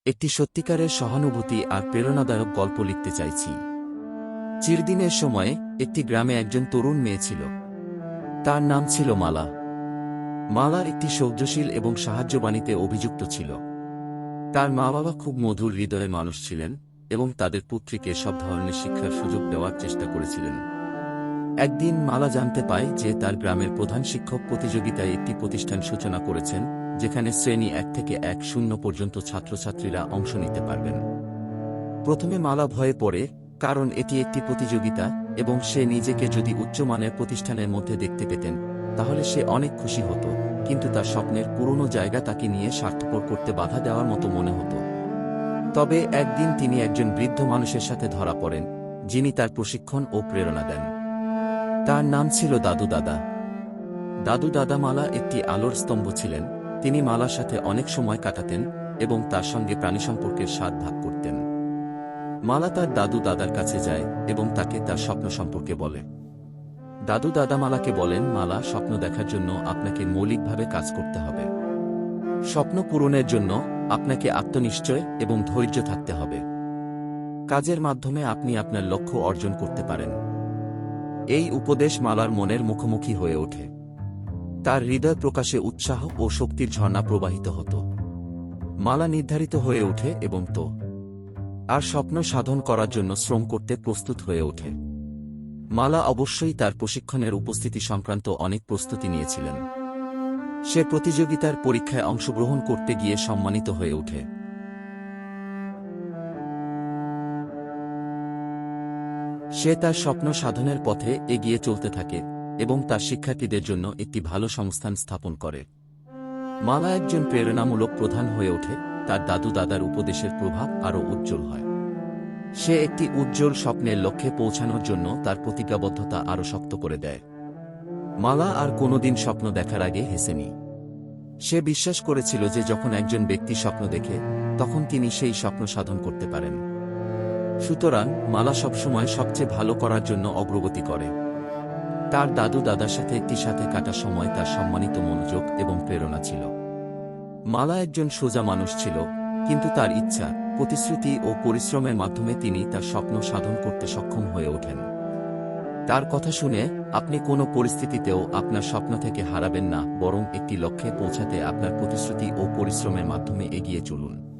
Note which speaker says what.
Speaker 1: একটি সত্যিকারের সহানুভূতি আর প্রেরণাদায়ক গল্প লিখতে চাইছি। চিরদিনের সময়ে একটি গ্রামে একজন তরুণ মেয়ে ছিল। তার নাম ছিল মালা। মালা একটি সৌর্যশীল এবং সাহায্যবাণীতে অভিযুক্ত ছিল। তার মা বাবা খুব মধুর হৃদয়ের মানুষ ছিলেন এবং তাদের পুত্রীকে সব ধরনের শিক্ষার সুযোগ দেওয়ার চেষ্টা করেছিলেন। একদিন মালা জানতে পায় যে তার গ্রামের প্রধান শিক্ষক প্রতিযোগিতায় একটি প্রতিষ্ঠান সূচনা করেছেন, যেখানে শ্রেণী 1 থেকে 10 পর্যন্ত ছাত্রছাত্রীরা অংশ নিতে পারবেন। প্রথমে মালা ভয়ে পড়ে, কারণ এটি একটি প্রতিযোগিতা এবং সে নিজেকে যদি উচ্চমানের প্রতিষ্ঠানের মধ্যে দেখতে পেতেন তাহলে সে অনেক খুশি হতো, কিন্তু তার স্বপ্নের পুরনো জায়গা তাকে নিয়ে স্বার্থপর করতে বাধা দেওয়ার মতো মনে হতো। তবে একদিন তিনি একজন বৃদ্ধ মানুষের সাথে ধরা পড়েন, যিনি তার প্রশিক্ষণ ও প্রেরণা দেন। তার নাম ছিল দাদু দাদা। দাদু দাদা মালা একটি আলোর স্তম্ভ ছিলেন। তিনি মালার সাথে অনেক সময় কাটাতেন এবং তার সঙ্গে প্রাণী সম্পর্কের স্বাদ ভাগ করতেন। মালা তার দাদু দাদার কাছে যায় এবং তাকে তার স্বপ্ন সম্পর্কে বলে। দাদু দাদা মালাকে বলেন, মালা, স্বপ্ন দেখার জন্য আপনাকে মৌলিকভাবে কাজ করতে হবে। স্বপ্ন পূরণের জন্য আপনাকে আত্মনিশ্চয় এবং ধৈর্য থাকতে হবে। কাজের মাধ্যমে আপনি আপনার লক্ষ্য অর্জন করতে পারেন। এই উপদেশ মালার মনের মুখোমুখি হয়ে ওঠে। তার হৃদয় প্রকাশে উৎসাহ ও শক্তির ঝর্ণা প্রবাহিত হতো। মালা নির্ধারিত হয়ে ওঠে এবং আর স্বপ্ন সাধন করার জন্য শ্রম করতে প্রস্তুত হয়ে ওঠে। মালা অবশ্যই তার প্রশিক্ষণের উপস্থিতি সংক্রান্ত অনেক প্রস্তুতি নিয়েছিলেন। সে প্রতিযোগিতার পরীক্ষায় অংশগ্রহণ করতে গিয়ে সম্মানিত হয়ে ওঠে। সে তার স্বপ্ন সাধনের পথে এগিয়ে চলতে থাকে এবং তার শিক্ষার্থীদের জন্য একটি ভালো সংস্থান স্থাপন করে। মালা একজন প্রেরণামূলক প্রধান হয়ে ওঠে। তার দাদু দাদার উপদেশের প্রভাব আরও উজ্জ্বল হয়। সে একটি উজ্জ্বল স্বপ্নের লক্ষ্যে পৌঁছানোর জন্য তার প্রতিজ্ঞাবদ্ধতা আরও শক্ত করে দেয়। মালা আর কোনোদিন স্বপ্ন দেখার আগে হেসেনি। সে বিশ্বাস করেছিল যে যখন একজন ব্যক্তি স্বপ্ন দেখে, তখন তিনি সেই স্বপ্ন সাধন করতে পারেন। সুতরাং মালা সবসময় সবচেয়ে ভালো করার জন্য অগ্রগতি করে। তার দাদু দাদার সাথে সাথে কাটা সময় তার সম্মানিত মনোযোগ এবং প্রেরণা ছিল। মালা একজন সোজা মানুষ ছিল, কিন্তু তার ইচ্ছা, প্রতিশ্রুতি ও পরিশ্রমের মাধ্যমে তিনি তার স্বপ্ন সাধন করতে সক্ষম হয়ে ওঠেন। তার কথা শুনে আপনি কোনো পরিস্থিতিতেও আপনার স্বপ্ন থেকে হারাবেন না, বরং একটি লক্ষ্যে পৌঁছাতে আপনার প্রতিশ্রুতি ও পরিশ্রমের মাধ্যমে এগিয়ে চলুন।